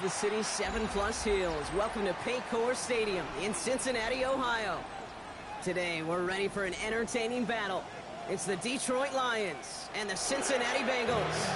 The city's 7+ hills. Welcome to Paycor Stadium in Cincinnati, Ohio. Today, we're ready for an entertaining battle. It's the Detroit Lions and the Cincinnati Bengals.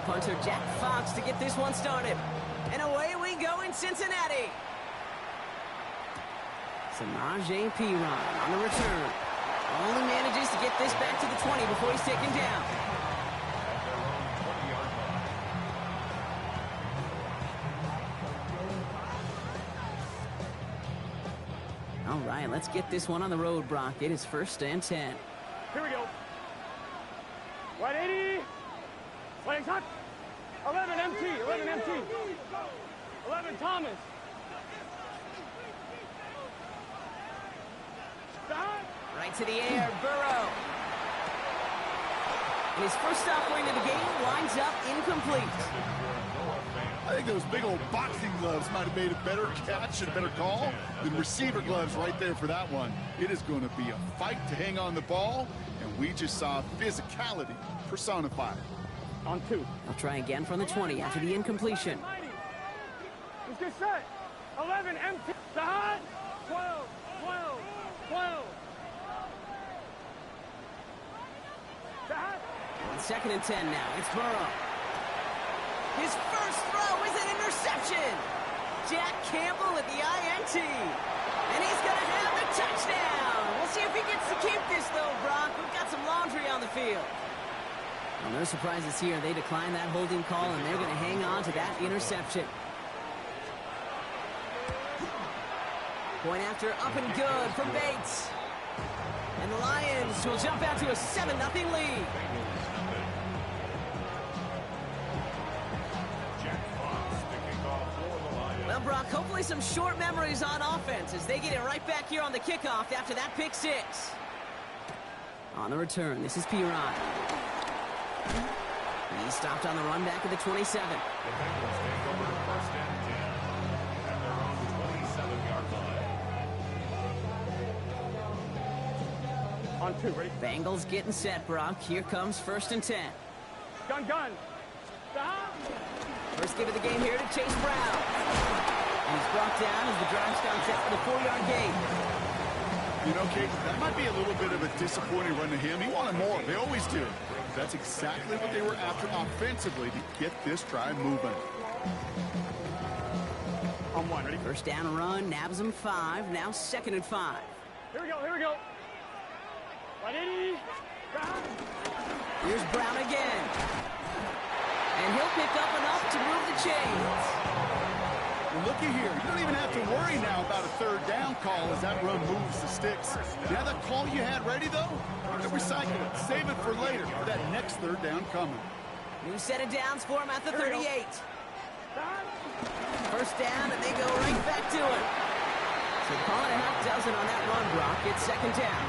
Punter Jack Fox to get this one started. And away we go in Cincinnati. Samaje Perine on the return. Only manages to get this back to the 20 before he's taken down. All right, let's get this one on the road, Brock. It is 1st and 10. Here we go. 180. Playing touch. 11 MT. 11 MT. 11 Thomas. Right to the air, Burrow. And his first stop going to the game winds up incomplete. I think those big old boxing gloves might have made a better catch and a better call than receiver gloves right there for that one. It is going to be a fight to hang on the ball, and we just saw physicality personified. On 2. I'll try again from the 20 after the incompletion. Let's get set. 11 MT. Sahad. 12. 12. 12. Sahad. On 2nd and 10 now. It's Burrow. His first throw is an interception. Jack Campbell at the INT. And he's going to have the touchdown. We'll see if he gets to keep this, though, Brock. We've got some laundry on the field. Well, no surprises here. They decline that holding call, and they're going to hang on to that interception. Point after, up and good from Bates. And the Lions will jump out to a 7-0 lead. Well, Brock, hopefully some short memories on offense as they get it right back here on the kickoff after that pick 6. On the return, this is Perine. He stopped on the run back at the 27. The Bengals take over 1st and 10 at their own 27-yard line. On 2, ready? Bengals getting set, Brock. Here comes 1st and 10. Gun. First give of the game here to Chase Brown. And he's brought down as the drive starts set for the 4-yard gain. You know, Kate, that might be a little bit of a disappointing run to him. He wanted more. They always do. That's exactly what they were after offensively to get this drive moving. On 1, ready? First down run, nabs him 5. Now 2nd and 5. Here we go. 180. Here's Brown again. And he'll pick up enough to move the chains. Well, looky here. You don't even have to worry now about a 3rd down call as that run moves the sticks. You have that call you had ready, though? Recycle it. Save it for later for that next 3rd down coming. New set of downs for him at the 38. First down, and they go right back to it. So call it a half dozen on that run, Brock. It's 2nd down.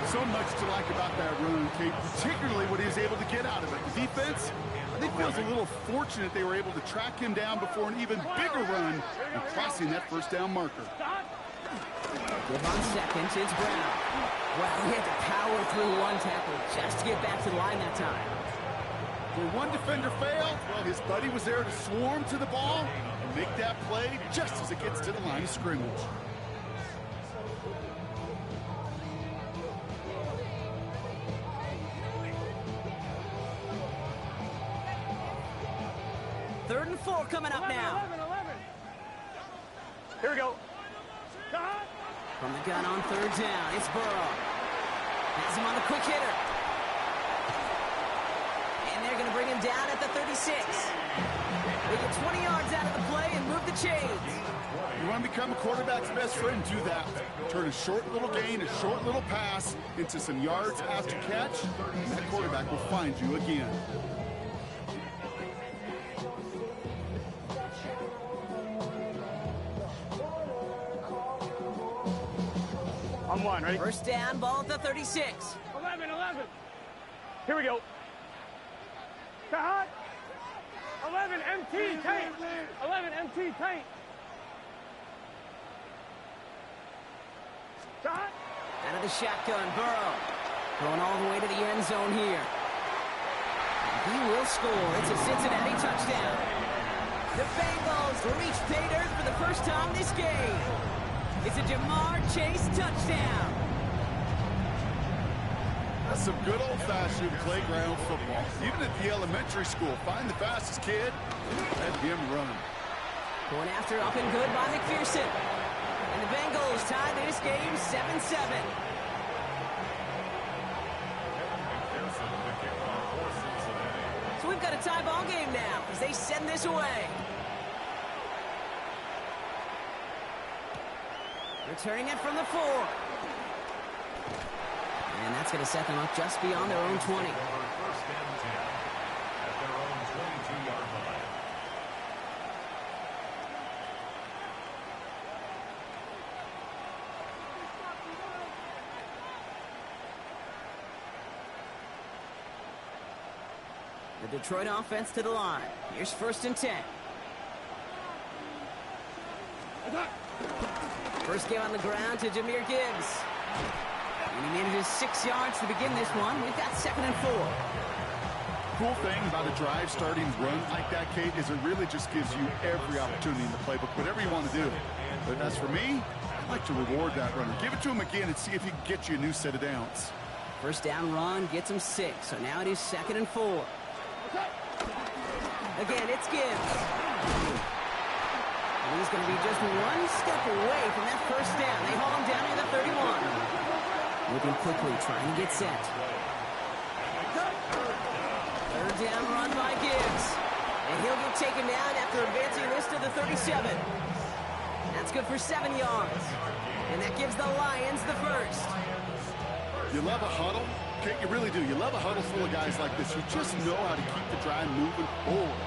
So much to like about that run, Kate, particularly what he was able to get out of it. The defense, I think, feels a little fortunate they were able to track him down before an even bigger run and crossing that 1st down marker. Give on 2nd, it's Brown. Well, he had to power through one tackle just to get back to the line that time. When one defender failed, well, his buddy was there to swarm to the ball and make that play just as it gets to the line of scrimmage. Third and 4 coming up now. 11. Here we go. From the gun on 3rd down, it's Burrow. Has him on the quick hitter. And they're going to bring him down at the 36. They get 20 yards out of the play and move the chains. You want to become a quarterback's best friend, do that. Turn a short little gain, a short little pass into some yards after catch, and that quarterback will find you again. On one, ready? First down, ball at the 36. 11. Here we go. Cut. 11 MT tank. 11 MT tank. Cut. Out of the shotgun, Burrow. Going all the way to the end zone here. He will score. It's a Cincinnati touchdown. The Bengals reach pay dirt for the first time this game. It's a Jamar Chase touchdown. That's some good old-fashioned playground football. Even at the elementary school, find the fastest kid and him run. Going after up and good by McPherson. And the Bengals tie this game 7-7. So we've got a tie ball game now as they send this away. Returning it from the 4. And that's going to set them up just beyond their own 20. First and 10 at their own 22-yard line. The Detroit offense to the line. Here's first and 10. First game on the ground to Jahmyr Gibbs. And he manages 6 yards to begin this one. We've got 2nd and 4. Cool thing about a drive starting run like that, Kate, is it really just gives you every opportunity in the playbook, whatever you want to do. But as for me, I like to reward that runner. Give it to him again and see if he can get you a new set of downs. First down run gets him 6. So now it is 2nd and 4. Again, it's Gibbs. And he's going to be just one step away from that first down. They haul him down to the 31. Moving quickly, trying to get set. Third down run by Gibbs. And he'll get taken down after advancing this to the 37. That's good for 7 yards. And that gives the Lions the first. You love a huddle? Kate, you really do. You love a huddle full of guys like this who just know how to keep the drive moving forward.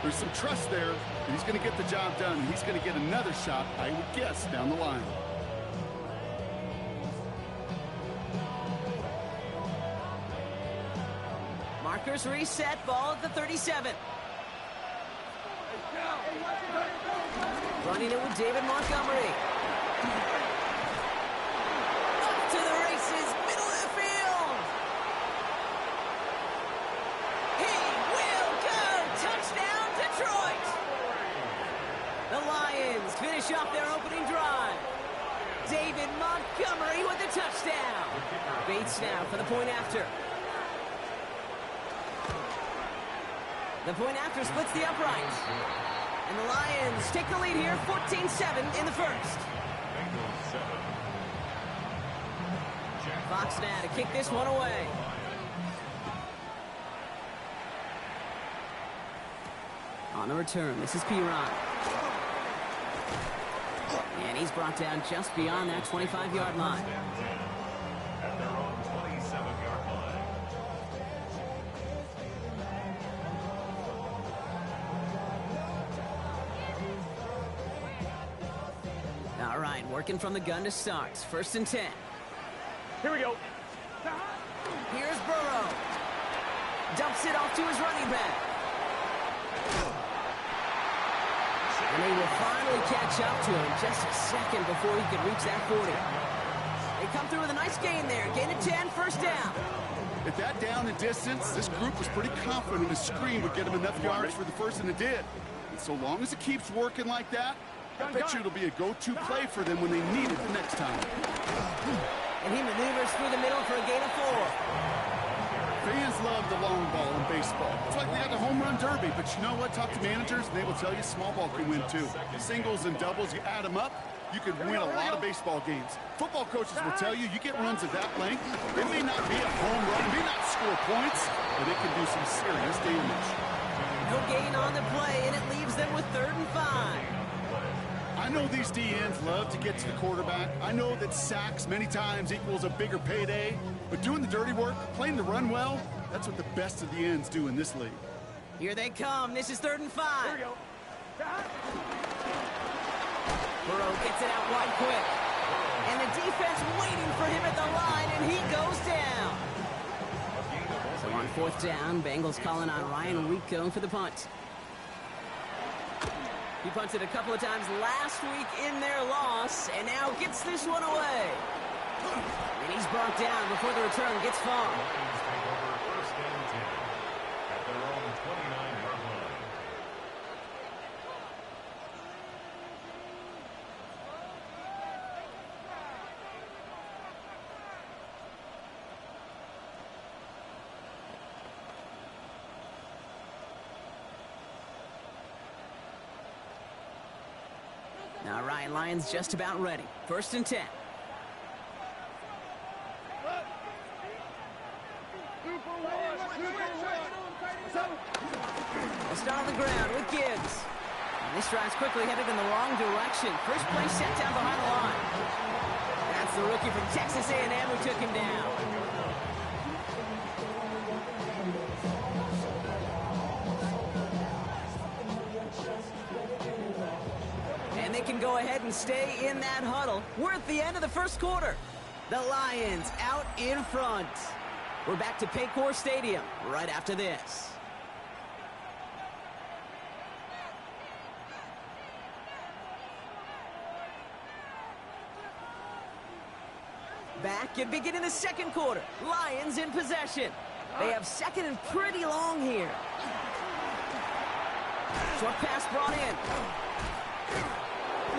There's some trust there that he's going to get the job done, and he's going to get another shot, I would guess, down the line. Markers reset, ball at the 37. Running it with David Montgomery. Up to the races, middle of the field. He will go. Touchdown, Detroit. The Lions finish off their opening drive. David Montgomery with the touchdown. Bates now for the point after. The point after splits the upright. And the Lions take the lead here, 14-7 in the first. Fox now to kick this one away. On the return, this is Piron. And he's brought down just beyond that 25-yard line. At their own 27-yard line. All right, working from the gun to start. First and 10. Here we go. Here's Burrow. Dumps it off to his running back. And they will finally catch up to him just a second before he could reach that 40. They come through with a nice gain there. Gain of 10, first down. At that down and distance, this group was pretty confident the screen would get him enough yards for the first, and it did. And so long as it keeps working like that, I bet you it'll be a go-to play for them when they need it the next time. And he maneuvers through the middle for a gain of 4. Fans love the long ball in baseball. It's like they got the home run derby, but you know what? Talk to managers, and they will tell you small ball can win too. Singles and doubles, you add them up, you can win a lot of baseball games. Football coaches will tell you, you get runs of that length, it may not be a home run, it may not score points, but it can do some serious damage. No gain on the play, and it leaves them with 3rd and 5. I know these DNs love to get to the quarterback. I know that sacks many times equals a bigger payday, but doing the dirty work, playing the run well, that's what the best of the ends do in this league. Here they come. This is 3rd and 5. Here we go. Burrow gets it out wide quick. And the defense waiting for fourth down. Bengals calling on Ryan Rico for the punt. He punted a couple of times last week in their loss, and now gets this one away. And he's brought down before the return gets far. Lions take over first and 10 at their own 29-yard line. Now Ryan Lyons just about ready. First and 10. They'll start on the ground with Gibbs. And this drive's quickly headed in the wrong direction. First play set down behind the line. That's the rookie from Texas A&M who took him down. And they can go ahead and stay in that huddle. We're at the end of the first quarter. The Lions out in front. We're back to Paycor Stadium right after this. Back and beginning the second quarter. Lions in possession. They have second and pretty long here. Short pass brought in.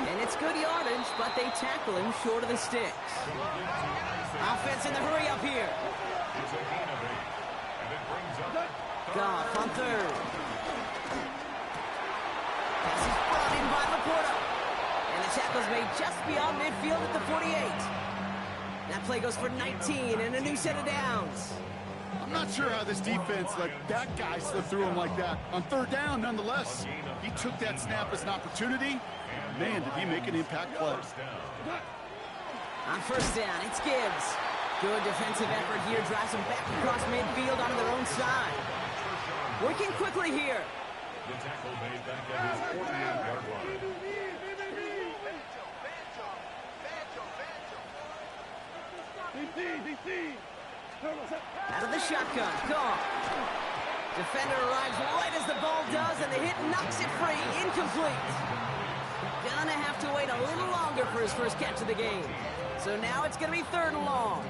And it's good yardage, but they tackle him short of the sticks. Offense in the hurry up here. It's a gain of 8, and it brings up Goff on third. Pass is brought in by Laporta. And the tackle's made just beyond midfield at the 48. That play goes for 19 and a new set of downs. I'm not sure how this defense let that guy slip through him like that. On third down, nonetheless, he took that snap as an opportunity. Man, did he make an impact play. On first down, it's Gibbs. Good defensive effort here. Drives them back across midfield onto their own side. Working quickly here. the tackle made back at his 48-yard line. Out of the shotgun, Goff. Defender arrives right as the ball does, and the hit knocks it free. Incomplete. Gonna have to wait a little longer for his first catch of the game. So now it's gonna be third and long.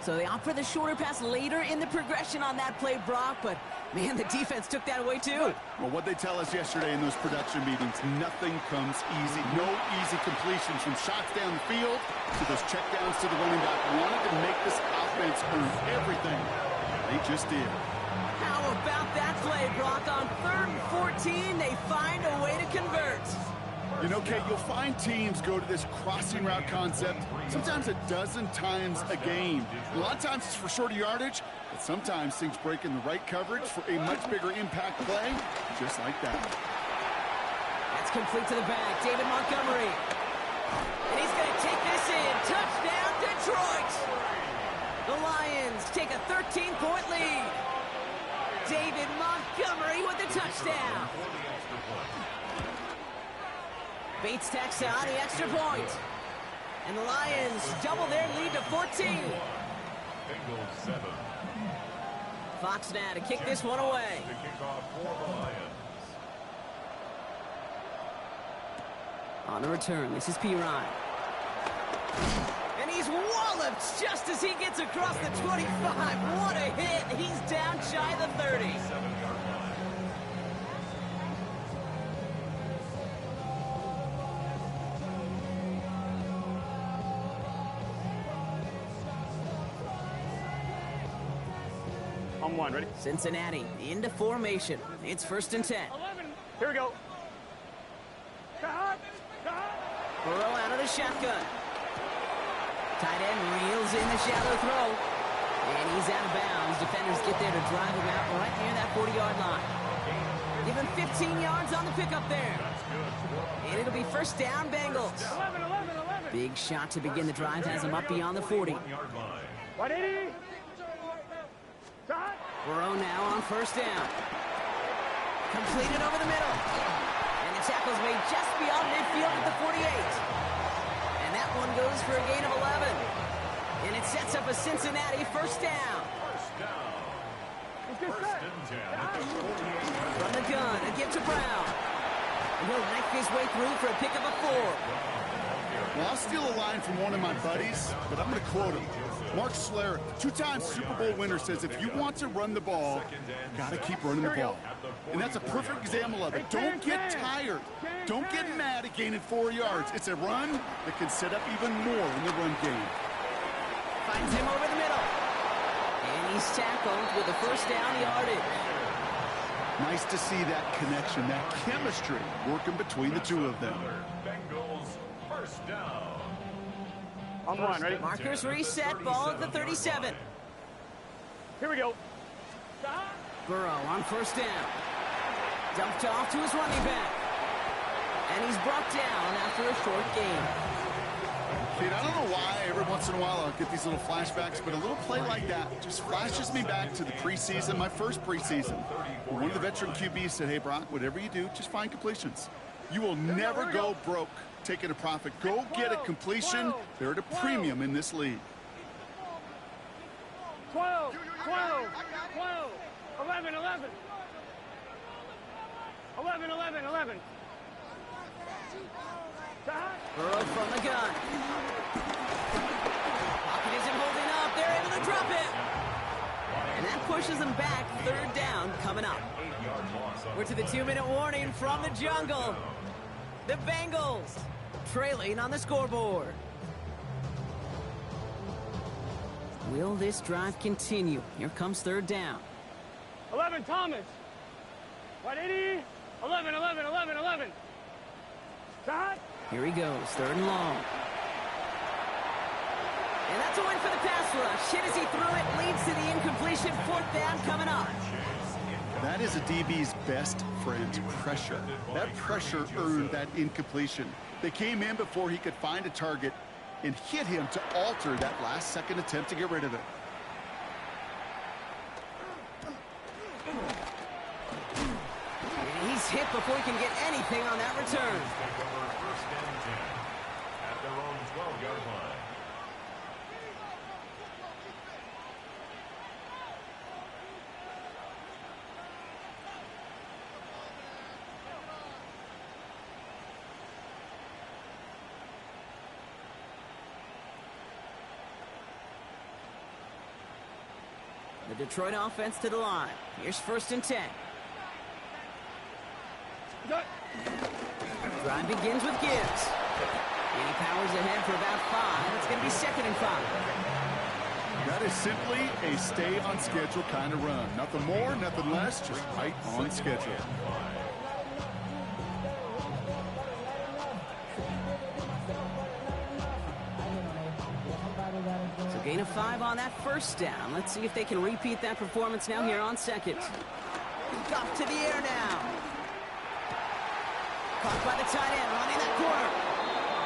So they opt for the shorter pass later in the progression on that play, Brock, but man, the defense took that away too. Well, what they tell us yesterday in those production meetings, nothing comes easy. No easy completions from shots down the field to those checkdowns to the running back. Wanted to make this offense earn everything. They just did. How about that play, Brock? On 3rd and 14, they find a way to convert. You know, Kate, you'll find teams go to this crossing route concept sometimes a dozen times a game. A lot of times it's for shorter yardage, but sometimes things break in the right coverage for a much bigger impact play, just like that. That's complete to the back. David Montgomery. And he's going to take this in. Touchdown, Detroit. The Lions take a 13-point lead. David Montgomery with the touchdown. Bates tacks on the extra point. And the Lions double their lead to 14. Bengals 7. Fox now to kick this one away. To kick off for the Lions. On the return, this is P-Ryan. And he's walloped just as he gets across the 25. What a hit. He's down shy of the 30. 7-yard line. On one, ready? Cincinnati into formation. It's 1st and 10. 11. Here we go. Burrow out of the shotgun. Tight end reels in the shallow throw. And he's out of bounds. Defenders get there to drive him out right near that 40-yard line. Give him 15 yards on the pickup there. And it'll be 1st down, Bengals. 11. Big shot to begin the drive has him up beyond the 40. 1-yard line. 180. Burrow now on 1st down. Completed over the middle. And the tackle's made just beyond midfield at the 48. And that one goes for a gain of 11. And it sets up a Cincinnati 1st down. 1st down. First and 10 at the 48. From the gun, a give to Brown. And he'll knife his way through for a pick of a 4. Well, I'll steal a line from one of my buddies, but I'm going to quote him. Mark Schlereth, two-time Super Bowl winner, says if you want to run the ball, you got to keep running the ball. And that's a perfect example of it. Don't get tired. Don't get mad at gaining 4 yards. It's a run that can set up even more in the run game. Finds him over the middle. And he's tackled with a first down yardage. Nice to see that connection, that chemistry working between the two of them. Bengals first down. On the line, ready? Markers reset, ball at the 37. Here we go. Burrow on first down. Dumped off to his running back. And he's brought down after a short gain. Dude, I don't know why every once in a while I'll get these little flashbacks, but a little play like that just flashes me back to the preseason, my first preseason. One of the veteran QBs said, hey, Brock, whatever you do, just find completions. You will never go broke taking a profit. Go get a completion. They're at a premium in this league. 12, 12, 12, 11, 11. 11, 11, 11. Burrow from the gun. Pocket isn't holding up. They're able to drop it. And that pushes them back. Third down coming up. We're to the 2-minute warning from the jungle. The Bengals trailing on the scoreboard. Will this drive continue? Here comes third down. 11, Thomas. 180. 11, 11, 11, 11. Shot. Here he goes, third and long. And that's a win for the pass rush. Hit as he threw it, leads to the incompletion. Fourth down coming up. That is a DB's best friend, pressure. That pressure earned that incompletion. They came in before he could find a target and hit him to alter that last-second attempt to get rid of it. And he's hit before he can get anything on that return. First and 10 at their own 12-yard line. The Detroit offense to the line. Here's first and 10. Drive begins with Gibbs. And he powers ahead for about 5. It's going to be second and 5. That is simply a stay-on-schedule kind of run. Nothing more, nothing less, just right on schedule. So gain of 5 on that first down. Let's see if they can repeat that performance now here on second. Off to the air now. Caught by the tight end, running that corner.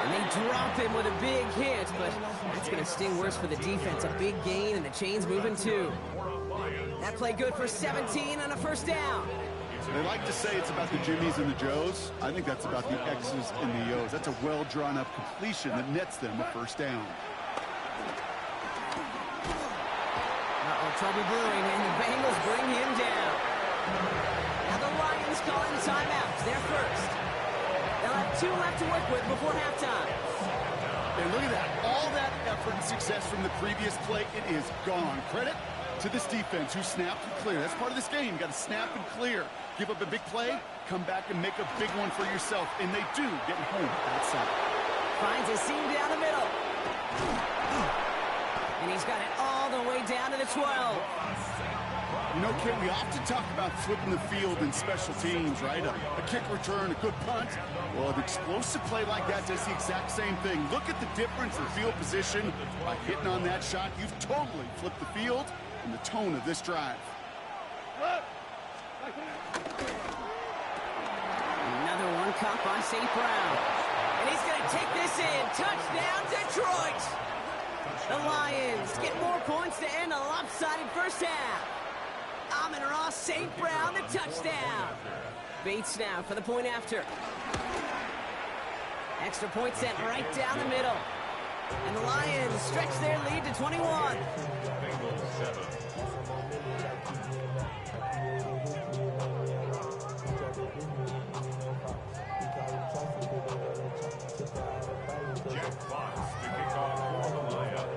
And they drop him with a big hit, but that's going to sting worse for the defense. A big gain, and the chain's moving too. That play good for 17 on a first down. They like to say it's about the Jimmies and the Joes. I think that's about the X's and the O's. That's a well-drawn-up completion that nets them a first down. Trouble brewing, and the Bengals bring him down. Now the Lions calling timeouts. They're first. They'll have 2 left to work with before halftime. And look at that. All that effort and success from the previous play, it is gone. Credit to this defense who snapped and cleared. That's part of this game. You got to snap and clear. Give up a big play, come back and make a big one for yourself. And they do get home outside. Finds a seam down the middle. And he's got it all the way down to the 12. You know, Ken, we often talk about flipping the field in special teams, right? A kick return, a good punt. Well, an explosive play like that does the exact same thing. Look at the difference in field position. By hitting on that shot, you've totally flipped the field and the tone of this drive. Another one caught by St. Brown. And he's going to take this in. Touchdown, Detroit! The Lions get more points to end a lopsided first half. Amon-Ra St. Brown, the touchdown. Bates now for the point after. Extra point sent right down the middle. And the Lions stretch their lead to 21. Bengals 7. Jack Fox to kick off for the Lions.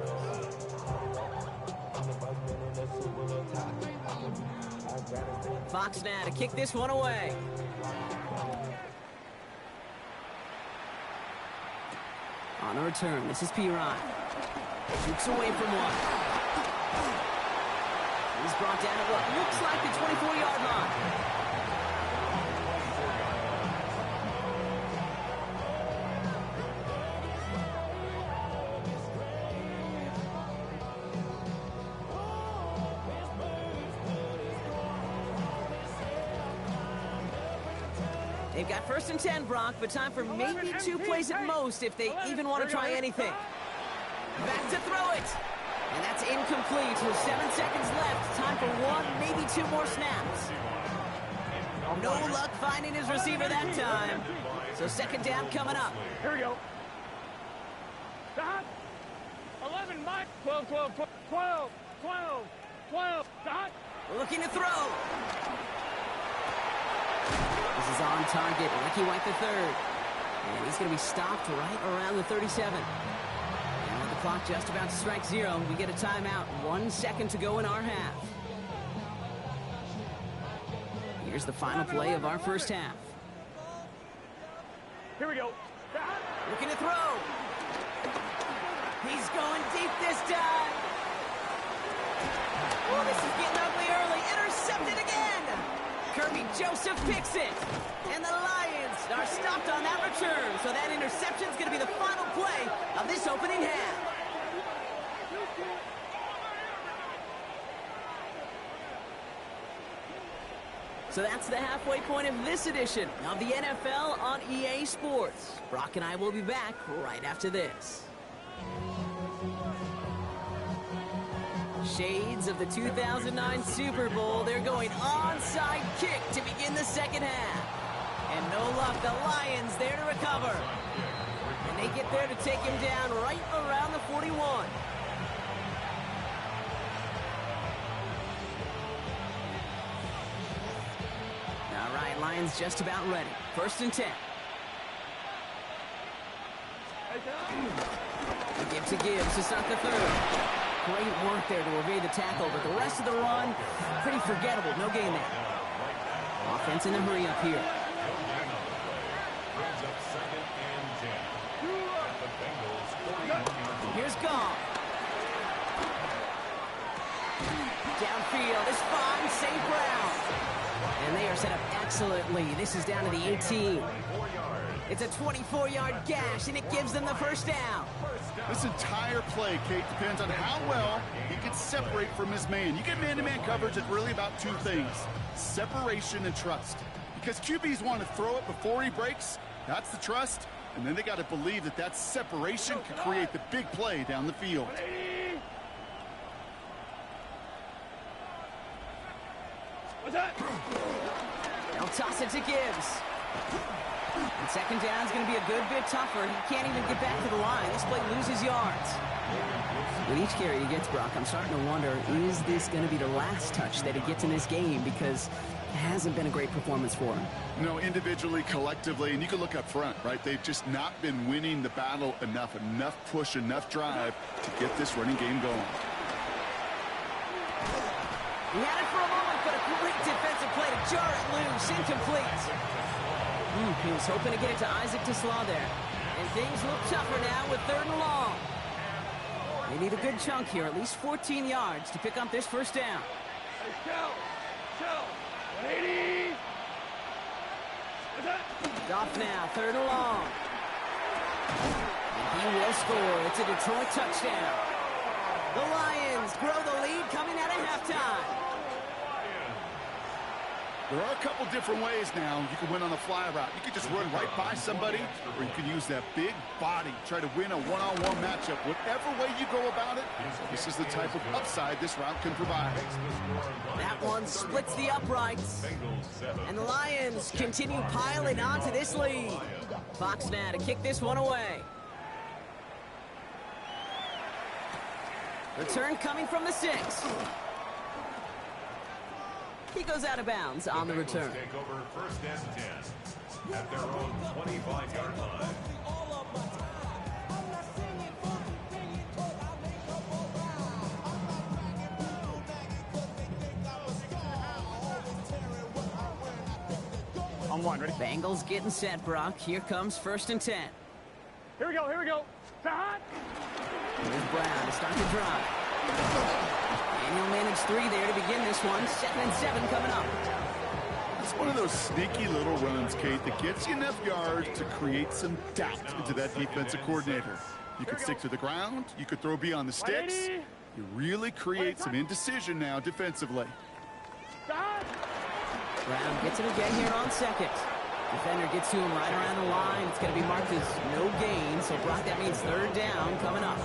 Fox now to kick this one away. On a return, this is Piron. Shoots away from one. He's brought down at what looks like the 24-yard line. They've got 1st and 10, Brock, but time for maybe 2 plays at most if they even want to try anything. Back to throw it. And that's incomplete with 7 seconds left. Time for 1, maybe 2 more snaps. No luck finding his receiver that time. So 2nd down coming up. Here we go. Stop. 11, Mike. 12, 12, 12, 12, 12, 12. Stop. Looking to throw. This is on target, Ricky White III. And he's going to be stopped right around the 37. And with the clock just about to strike 0, we get a timeout. 1 second to go in our half. Here's the final play of our first half. Here we go. Looking to throw. He's going deep this time. Oh, this is getting ugly early. Intercepted again. Kirby Joseph picks it. And the Lions are stopped on that return. So that interception is going to be the final play of this opening half. So that's the halfway point of this edition of the NFL on EA Sports. Brock and I will be back right after this. Shades of the 2009 Super Bowl. They're going onside kick to begin the second half. And no luck, the Lions there to recover. And they get there to take him down right around the 41. All right, Lions just about ready. 1st and 10. Give to Gibbs to start the third. Great work there to evade the tackle, but the rest of the run, pretty forgettable. No gain there. Offense in a hurry up here. Here's Goff. Downfield is fine, St. Brown. And they are set up excellently. This is down to the 18. It's a 24-yard gash, and it gives them the first down. This entire play, Kate, depends on how well he can separate from his man. You get man-to-man coverage, it's really about 2 things, separation and trust. Because QBs want to throw it before he breaks, that's the trust, and then they got to believe that that separation can create the big play down the field. What's that? They'll toss it to Gibbs. And 2nd down is going to be a good bit tougher. He can't even get back to the line. This play loses yards. With each carry he gets, Brock, I'm starting to wonder, is this going to be the last touch that he gets in this game? Because it hasn't been a great performance for him. No, individually, collectively, and you can look up front, right? They've just not been winning the battle enough push, enough drive to get this running game going. He had it for a moment, but a great defensive play to jar it loose. Incomplete. He was hoping to get it to Isaac Tesla there. And things look tougher now with 3rd and long. They need a good chunk here, at least 14 yards to pick up this first down. Show. 180. What's that? Goff now, 3rd and long. And he will score. It's a Detroit touchdown. The Lions grow the lead coming out of halftime. There are a couple different ways now. You can win on a fly route. You can just run right by somebody, or you can use that big body, try to win a one-on-one matchup. Whatever way you go about it, this is the type of upside this route can provide. That one splits the uprights. And the Lions continue piling onto this lead. Fox now to kick this one away. Return coming from the 6. He goes out of bounds on the return. Take over first and 10 at their own 25-yard line. On 1, ready? Bengals getting set, Brock. Here comes first and 10. Here we go, here we go. Hot. Here's Brown to start the drive. And he'll manage 3 there to begin this one. 2nd and 7 coming up. It's one of those sneaky little runs, Kate, that gets you enough yards to create some doubt into that defensive coordinator. You could stick to the ground. You could throw beyond the sticks. You really create some indecision now defensively. Brown gets it again here on 2nd. Defender gets to him right around the line. It's going to be marked as no gain. So, Brock, that means 3rd down coming up.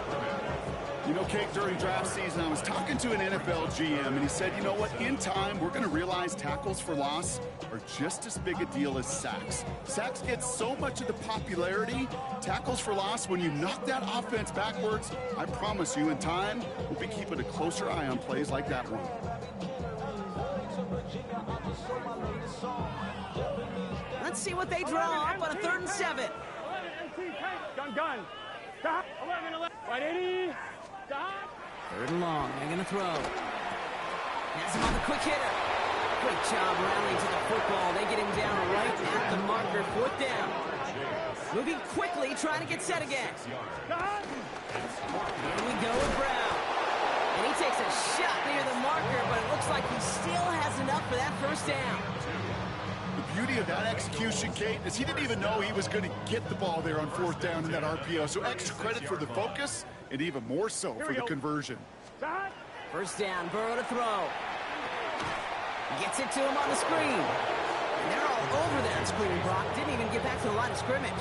You know, Kate, during draft season, I was talking to an NFL GM, and he said, you know what, in time, we're going to realize tackles for loss are just as big a deal as sacks. Sacks get so much of the popularity. Tackles for loss, when you knock that offense backwards, I promise you, in time, we'll be keeping a closer eye on plays like that one. Let's see what they draw up on a 3rd and 7. 11 MT, gun. Stop. 11. Right, 80. Stop. 3rd and long. They're going to throw. Has him on the quick hitter. Great job rallying to the football. They get him down right at the marker. 4th down. Moving quickly, trying to get set again. Here we go with Brown. And he takes a shot near the marker, but it looks like he still has enough for that 1st down. The beauty of that execution, Kate, is he didn't even know he was going to get the ball there on 4th down in that RPO. So extra credit for the focus and even more so for the conversion. 1st down, Burrow to throw. Gets it to him on the screen. And they're all over that screen, Brock. Didn't even get back to the line of scrimmage.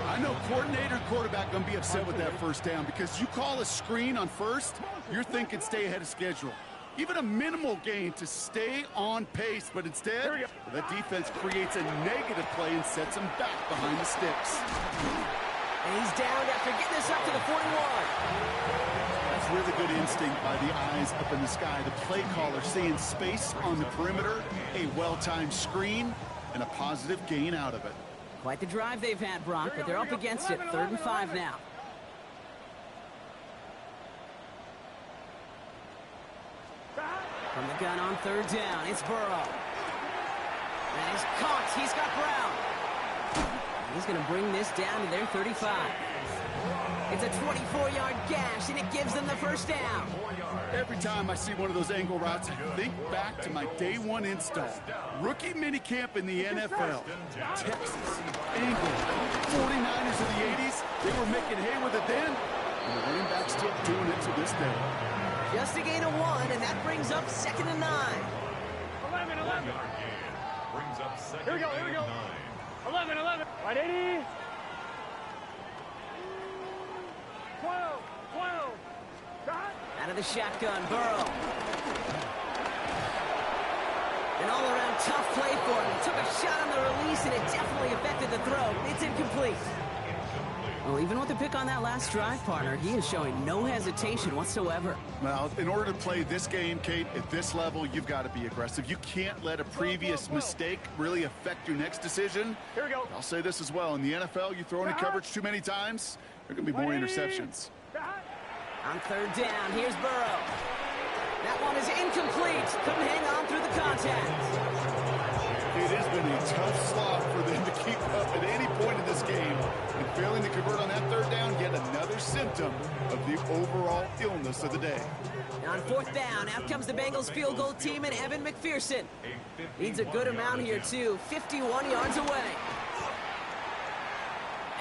I know coordinator and quarterback going to be upset with that 1st down because you call a screen on 1st, you're thinking stay ahead of schedule. Even a minimal gain to stay on pace, but instead, that defense creates a negative play and sets him back behind the sticks. And he's down after getting this up to the 41. That's really good instinct by the eyes up in the sky. The play caller seeing space on the perimeter, a well-timed screen, and a positive gain out of it. Quite the drive they've had, Brock, but they're up against it. 3rd and 5 now. From the gun on 3rd down, it's Burrow. And he's caught. He's got Brown. And he's going to bring this down to their 35. It's a 24-yard gash, and it gives them the 1st down. Every time I see one of those angle routes, I think back to my day 1 install. Rookie minicamp in the NFL. Texas, England, 49ers of the 80s. They were making hay with it then, and the running back's still doing it to this day. Just a gain of 1, and that brings up 2nd and 9. 11. Brings up 2nd Here we go. and 9. 11. Right, 80. 12. Out of the shotgun, Burrow. An all-around tough play for him. He took a shot on the release, and it definitely affected the throw. It's incomplete. Well, even with the pick on that last drive, partner, he is showing no hesitation whatsoever. Well, in order to play this game, Kate, at this level, you've got to be aggressive. You can't let a previous mistake really affect your next decision. Here we go. I'll say this as well. In the NFL, you throw into coverage too many times, there are going to be more interceptions. On 3rd down, here's Burrow. That one is incomplete. Couldn't hang on through the contact. It has been a tough slog for them to keep up at any point in this game. And failing to convert on that 3rd down, yet another symptom of the overall illness of the day. On 4th down, out comes the Bengals field goal team and Evan McPherson. Needs a good amount here, too. 51 yards away.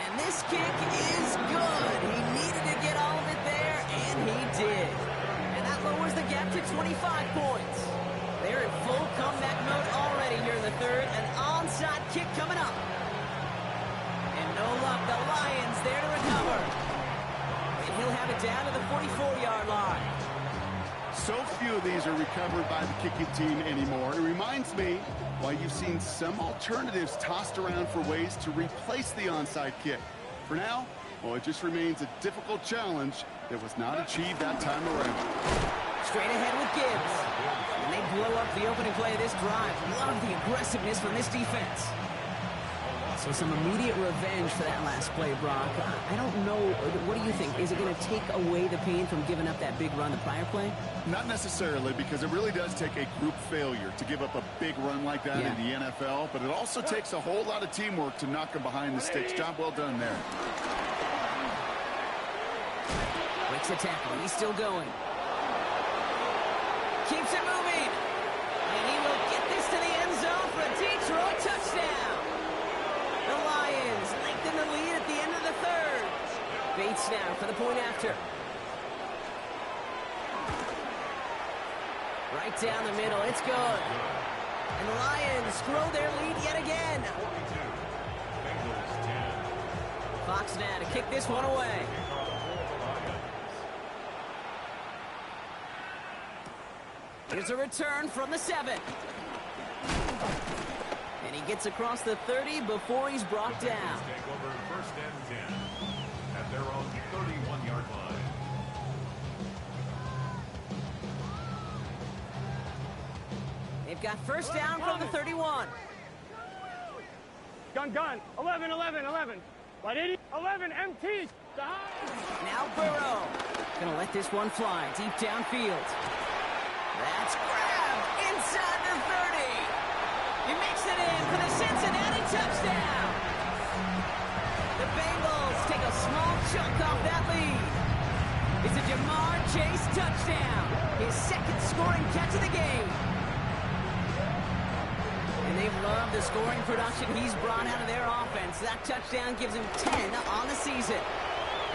And this kick is good. He needed to get all of it there, and he did. And that lowers the gap to 25 points. They're in full comeback mode already here in the 3rd. An onside kick coming up. And no luck, the Lions there to recover. And he'll have it down to the 44-yard line. So few of these are recovered by the kicking team anymore. It reminds me why you've seen some alternatives tossed around for ways to replace the onside kick. For now, Well, it just remains a difficult challenge that was not achieved that time around. Straight ahead with Gibbs. And they blow up the opening play of this drive. Love the aggressiveness from this defense. So some immediate revenge for that last play, Brock. I don't know. What do you think? Is it going to take away the pain from giving up that big run the prior play? Not necessarily, because it really does take a group failure to give up a big run like that in the NFL. But it also takes a whole lot of teamwork to knock them behind the sticks. Job well done there. Breaks the tackle. He's still going. Keeps it moving. And he will get this to the end zone for a Detroit touchdown. The Lions lengthen the lead at the end of the third. Bates now for the point after. Right down the middle. It's good. And the Lions grow their lead yet again. Fox now to kick this one away. Here's a return from the 7. And he gets across the 30 before he's brought down. Take over first and 10 at their own 31-yard line. They've got first down from the 31. Gun. 11. Light 80. 11, MT. Now Burrow. Gonna let this one fly deep downfield. That's grabbed inside the 30. He makes it in for the Cincinnati touchdown. The Bengals take a small chunk off that lead. It's a Jamar Chase touchdown. His second scoring catch of the game. And they love the scoring production he's brought out of their offense. That touchdown gives him 10 on the season.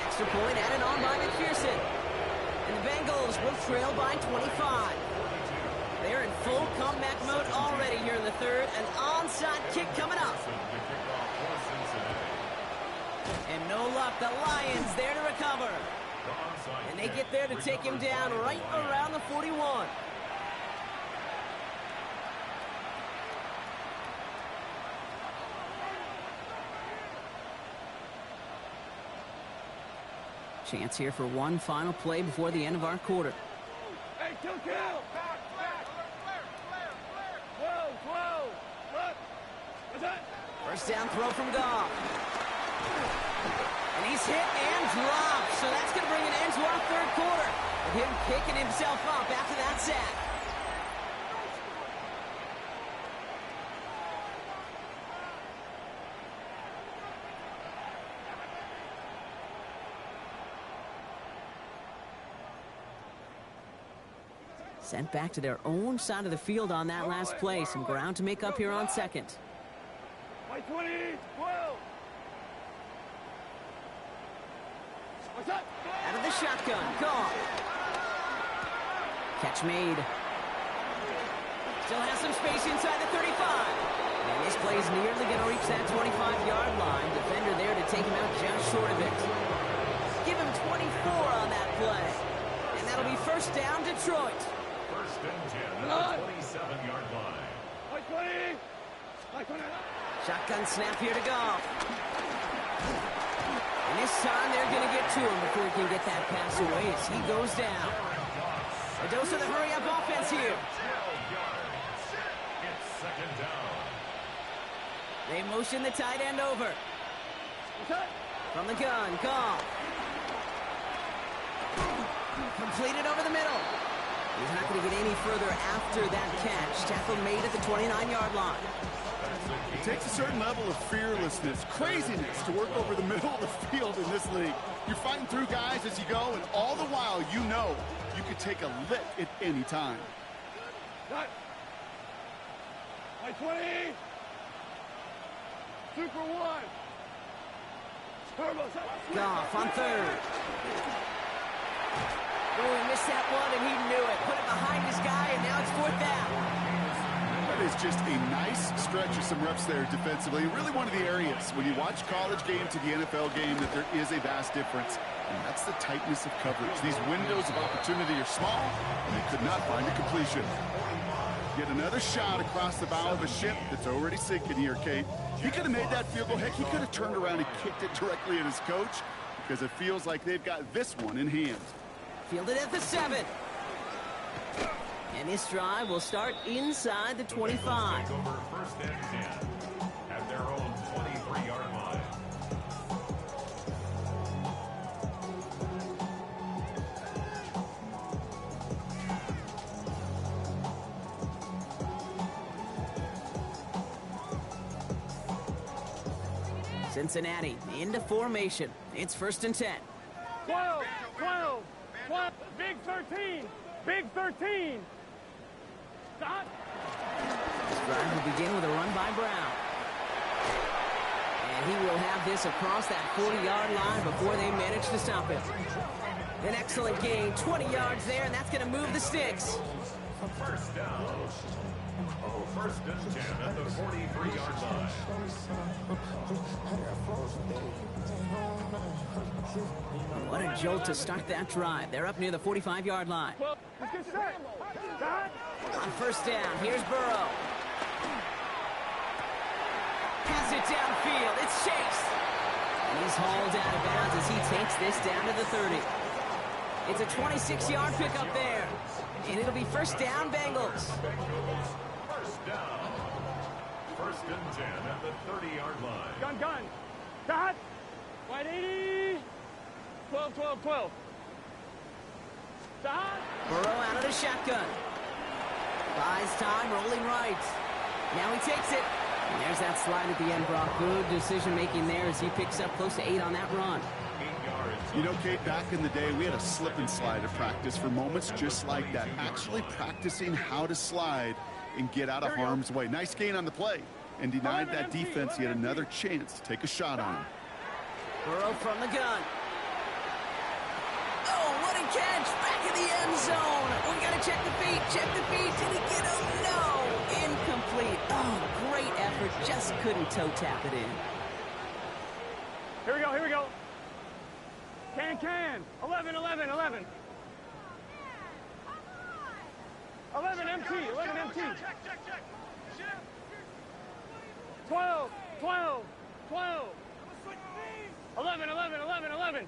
Extra point added on by McPherson. And the Bengals will trail by 25. They're in full comeback mode already here in the third. An onside kick coming up. And no luck. The Lions there to recover. And they get there to take him down right around the 41. Chance here for one final play before the end of our quarter. Hey, kill. Whoa. Look. What's that? First down throw from Goff. And he's hit and dropped. So that's going to bring an end to our third quarter. With him picking himself up after that sack. Sent back to their own side of the field on that last play. Some ground to make up here on second. White 20. Whoa. What's up? Out of the shotgun. Goff. Catch made. Still has some space inside the 35. And this play's nearly going to reach that 25-yard line. Defender there to take him out just short of it. Give him 24 on that play. And that'll be first down, Detroit. First and 10 at the 27-yard line. White 20. Shotgun snap here to Goff. And this time they're going to get to him before he can get that pass away as he goes down. A dose of the hurry-up offense here. It's second down. They motion the tight end over. From the gun, Goff. Completed over the middle. He's not going to get any further after that catch. Tackle made at the 29-yard line. It takes a certain level of fearlessness, craziness to work over the middle of the field in this league. You're fighting through guys as you go, and all the while you know you could take a lick at any time. White 20. Super 1. Turbo. Goff on third. Oh, he missed that one, and he knew it. Put it behind his guy, and now it's fourth down. That is just a nice stretch of some reps there defensively. Really one of the areas when you watch college game to the NFL game that there is a vast difference, and that's the tightness of coverage. These windows of opportunity are small, and they could not find a completion. Get another shot across the bow of a ship that's already sinking here, Kate. He could have made that field goal. Heck, he could have turned around and kicked it directly at his coach. because it feels like they've got this one in hand. Fielded at the 7. And this drive will start inside the 25. Take over first and 10 at their own 23-yard line. Cincinnati into formation. It's first and 10. 12, 12, 12, big 13, big 13. Stop. This drive will begin with a run by Brown. And he will have this across that 40-yard line before they manage to stop him. An excellent gain, 20 yards there, and that's going to move the sticks. First down. First and 10 at the 43-yard line. What a jolt to start that drive. They're up near the 45-yard line. Let's get set. Stop. On first down, here's Burrow. Pass it downfield. It's Chase. And he's hauled out of bounds as he takes this down to the 30. It's a 26-yard pickup there. And it'll be first down, Bengals. First down. First and 10 at the 30-yard line. Gun. Stop. Wide 80. 12, 12, 12. Stop. Burrow out of the shotgun. Buys time, rolling right. Now he takes it. And there's that slide at the end, Brock. Good decision-making there as he picks up close to 8 on that run. 8 yards. You know, Kate, back in the day, we had a slip and slide at practice for moments just like that. Actually practicing how to slide and get out of harm's way. Nice gain on the play. And denied that defense yet another chance to take a shot on him. Burrow from the gun. Oh, what a catch! Back in the end zone. We gotta check the feet. Check the feet. Did he get him? No. Incomplete. Oh, great effort. Just couldn't toe tap it in. Here we go. Can. 11. 11 MT. 12. 11.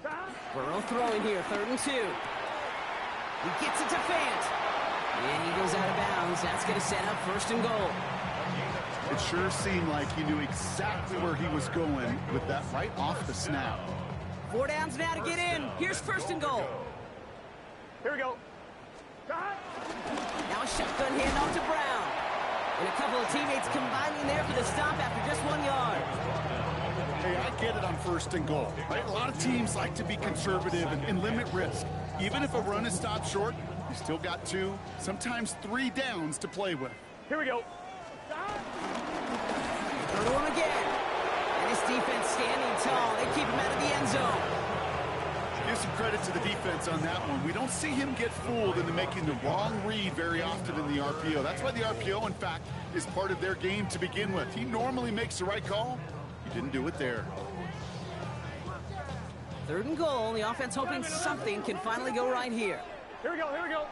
Stop. Burrow throwing here, 3rd and 2. He gets it to Fant. And he goes out of bounds. That's going to set up 1st and goal. It sure seemed like he knew exactly where he was going with that right off the snap. 4 downs now to get in. Here's 1st and goal. Here we go. Stop. Now a shotgun handoff to Brown. And a couple of teammates combining there for the stop after just 1 yard. Hey, I get it on 1st and goal. Right? A lot of teams like to be conservative and limit risk. Even if a run is stopped short, you still got 2, sometimes 3 downs to play with. Here we go. Throw to him again. And this defense standing tall. They keep him out of the end zone. Give some credit to the defense on that one. We don't see him get fooled into making the wrong read very often in the RPO. That's why the RPO, in fact, is part of their game to begin with. He normally makes the right call. He didn't do it there. 3rd and goal. The offense hoping something can finally go right here. Here we go.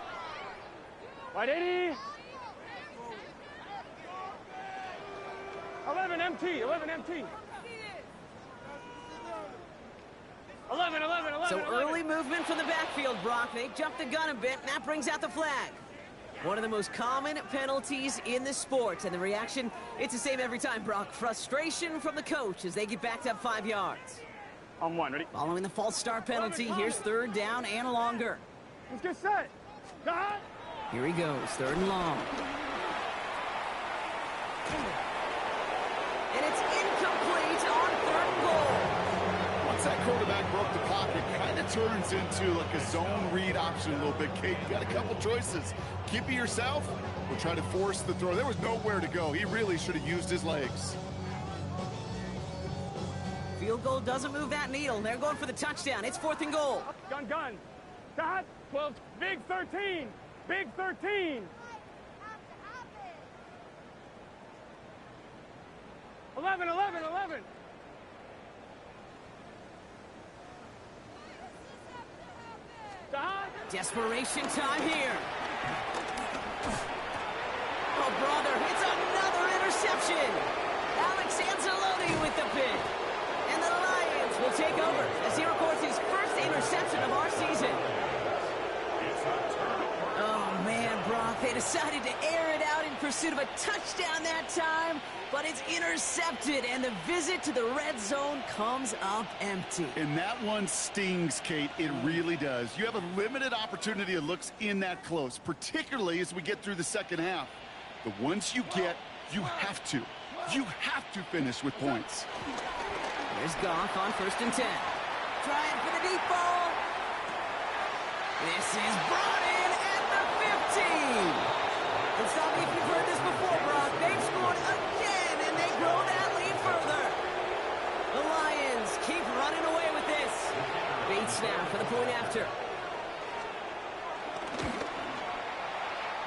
Wide 80. 11 MT. 11. So early movement from the backfield, Brock. They jumped the gun a bit, and that brings out the flag. One of the most common penalties in the sport. And the reaction, it's the same every time, Brock. Frustration from the coach as they get backed up 5 yards. On 1, ready? Following the false start penalty, here's 3rd down and longer. Let's get set. Stop. Here he goes, 3rd and long. And it's incomplete on 3rd and goal. Once that quarterback broke the pocket, it kind of turns into like a zone read option a little bit, Kate. You got a couple choices. Keep it yourself or try to force the throw. There was nowhere to go. He really should have used his legs. Field goal doesn't move that needle. They're going for the touchdown. It's 4th and goal. Gun. Stop. 12. Big 13. 11. Stop. Desperation time here. Oh, brother, it's another interception. Alex Anzalone with the pick. And the Lions will will take over as he records his first interception of our season. Oh, man, Brock, they decided to air it out in pursuit of a touchdown that time, but it's intercepted, and the visit to the red zone comes up empty. And that one stings, Kate. It really does. You have a limited opportunity of looks in that close, particularly as we get through the second half. The ones you get, you have to finish with points. Here's Goff on 1st and 10. Trying for the deep ball. This is brought in at the 15. And stop me if you've heard this before, Brock. They've scored again, and they grow that lead further. The Lions keep running away with this. Bates now for the point after.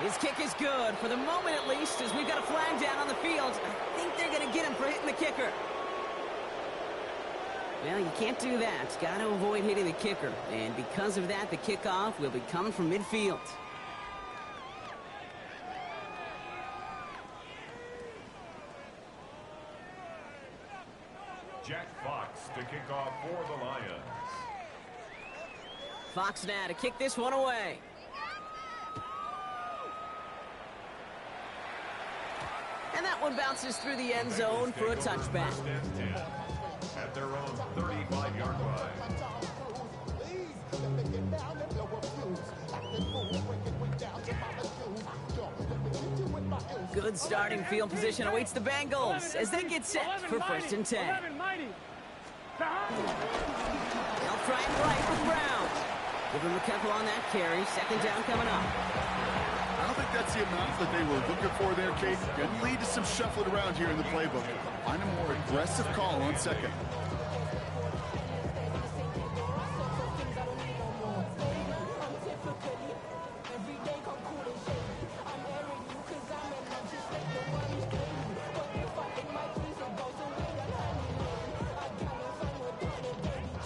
His kick is good, for the moment at least, as we've got a flag down on the field. I think they're going to get him for hitting the kicker. Well, you can't do that. Got to avoid hitting the kicker. And because of that, the kickoff will be coming from midfield. Jack Fox to kick off for the Lions. Fox now to kick this one away. And that one bounces through the end zone for a touchback. At their own 35-yard line. Good starting field position awaits the Bengals as they get set for 1st and 10. They'll try and right with Brown. Give him a couple on that carry. 2nd down coming up. I don't think that's the amount that they were looking for there, Kate. Going to lead to some shuffling around here in the playbook. Find a more aggressive call on 2nd.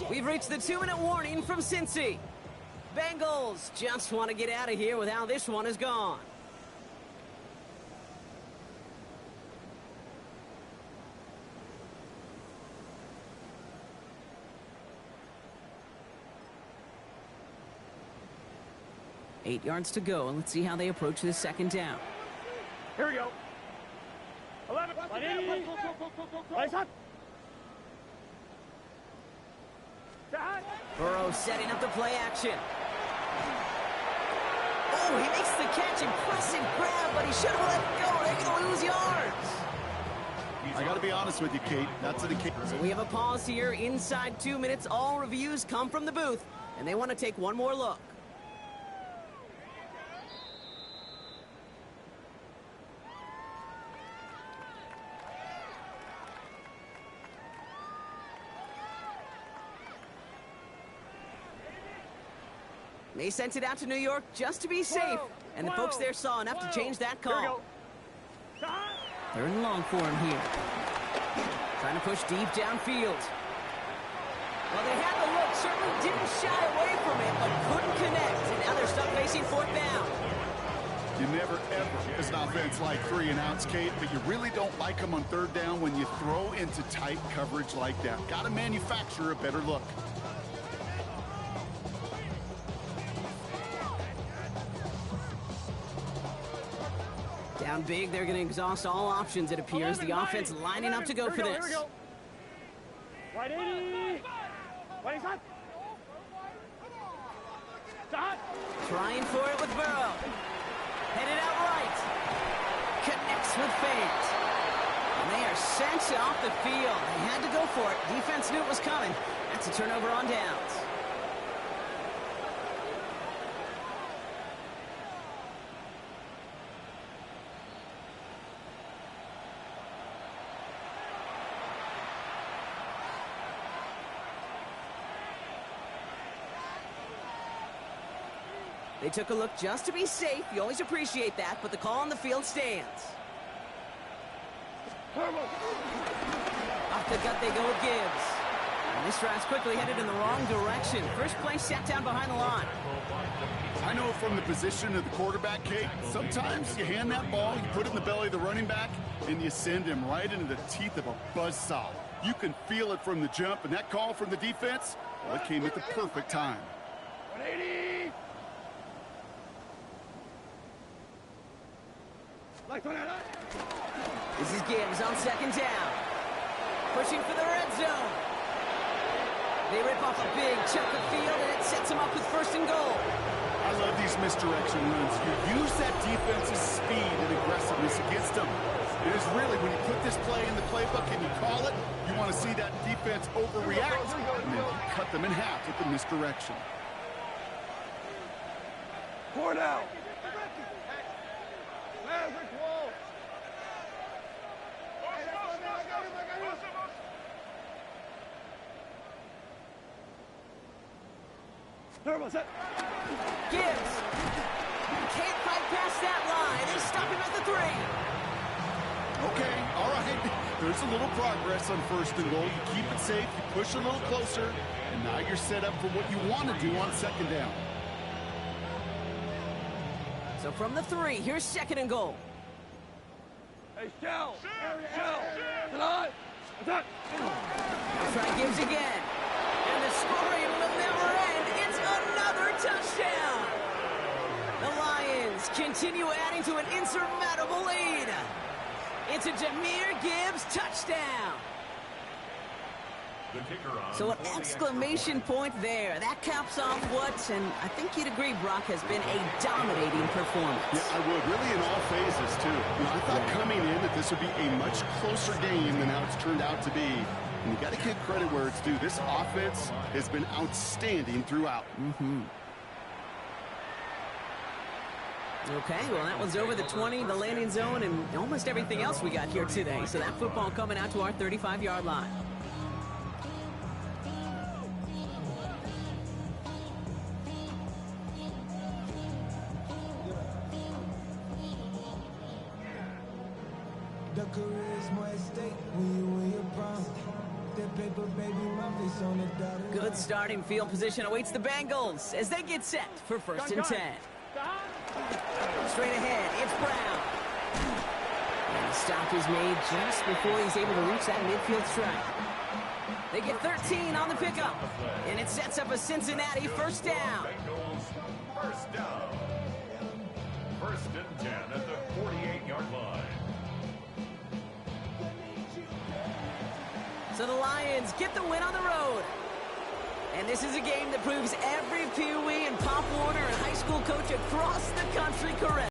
We've reached the 2-minute warning from Cincy. Bengals just want to get out of here with how this one is gone. Eight yards to go, and let's see how they approach this 2nd down. Here we go. 11. Rise up. Burrow setting up the play action. Oh, he makes the catch. Impressive grab, but he should have let it go. They're going to lose yards. I got to be honest with you, Kate. That's the case. So we have a pause here. Inside 2 minutes, all reviews come from the booth, and they want to take one more look. They sent it out to New York just to be safe, and the folks there saw enough to change that call. They're in long for him here. Trying to push deep downfield. Well, they had the look, certainly didn't shy away from it, but couldn't connect, and now they're stuck facing 4th down. You never, ever, as an offense, like 3 and outs, Kate, but you really don't like them on 3rd down when you throw into tight coverage like that. Got to manufacture a better look. Down big, they're going to exhaust all options, it appears. The offense lining up to go for this. Right 80. Right hot. Trying for it with Burrow. Headed out right. Connects with Fant. And they are sent off the field. They had to go for it. Defense knew it was coming. That's a turnover on downs. They took a look just to be safe. You always appreciate that, but the call on the field stands. Off the gut they go with Gibbs. And this drive's quickly headed in the wrong direction. First play set down behind the line. I know from the position of the quarterback, Kate, sometimes you hand that ball, you put it in the belly of the running back, and you send him right into the teeth of a buzzsaw. You can feel it from the jump, and that call from the defense, well, it came at the perfect time. 180. This is Gibbs on second down. Pushing for the red zone. They rip off a big chunk of field, and it sets them up with first and goal. I love these misdirection runs. You use that defense's speed and aggressiveness against them. It is really, when you put this play in the playbook and you call it, you want to see that defense overreact and then cut them in half with the misdirection. 4 down. Gibbs can't fight past that line. They stop him at the 3. Okay, all right. There's a little progress on first and goal. You keep it safe, you push a little closer, and now you're set up for what you want to do on second down. So from the 3, here's second and goal. Hey, Shell! Tonight! Attack! Now try Gibbs again. And the scoring will never end. It's another touchdown. The Lions continue adding to an insurmountable lead. It's a Jahmyr Gibbs touchdown. The kicker on So an for the exclamation point there. That caps off what, and I think you'd agree, Brock, has been a dominating performance. Yeah, I would. Really in all phases, too. You know, I thought coming in that this would be a much closer game than how it's turned out to be. And you got to give credit where it's due. This offense has been outstanding throughout. Okay, well, that one's over the 20, the landing zone, and almost everything else we got here today. So that football coming out to our 35-yard line. The career is more at stake when you win your prom. That paper, baby, my face on the dotted Good line. starting field position awaits the Bengals as they get set for first and 10. Straight ahead, it's Brown. And the stop is made just before he's able to reach that midfield strike. They get 13 on the pickup, and it sets up a Cincinnati first down. Bengals first down. First and 10 at the 48-yard line. So the Lions get the win on the road. And this is a game that proves every Pee Wee and Pop Warner and high school coach across the country correct.